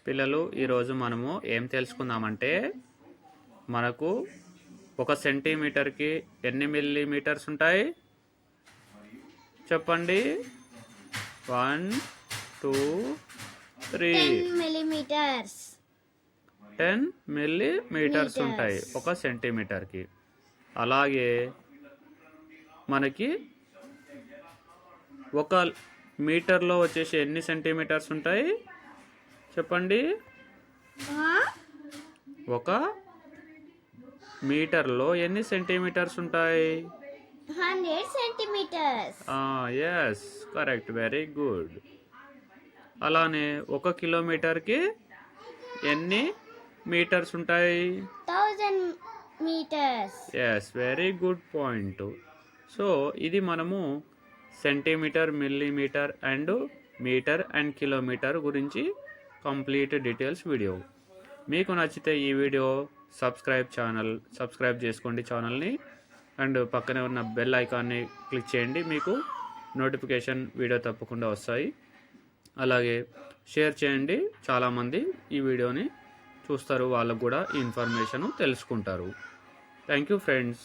పిల్లలు ఈరోజు మనము ఏం తెలుసుకుందామంటే మనకు 1 సెంటీమీటర్కి ఎన్ని మిల్లీమీటర్స్ ఉంటాయి చెప్పండి. 1 2 3 10 millimeters. 10 మిల్లీమీటర్స్ ఉంటాయి 1 సెంటీమీటర్కి. అలాగే మనకి 1 మీటర్లో వచ్చేసి ఎన్ని సెంటీమీటర్స్ ఉంటాయి చెప్పండి. 1 మీటర్లో ఎన్ని సెంటీమీటర్స్ ఉంటాయి? 100 centimeters. Yes, correct, very good. అలానే 1 కిలోమీటర్కి ఎన్ని మీటర్స్ ఉంటాయి? 1000 meters. Yes, very good point. So ఇది మనము centimeter, millimeter and meter and kilometer గురించి కంప్లీట్ డీటెయిల్స్ వీడియో. మీకు నచ్చితే ఈ వీడియో సబ్స్క్రైబ్ చేసుకోండి ఛానల్ని, అండ్ పక్కనే ఉన్న బెల్ ఐకాన్ని క్లిక్ చేయండి. మీకు నోటిఫికేషన్ వీడియో తప్పకుండా వస్తాయి. అలాగే షేర్ చేయండి, చాలామంది ఈ వీడియోని చూస్తారు, వాళ్ళకు కూడా ఈ ఇన్ఫర్మేషన్ తెలుసుకుంటారు. Thank you friends.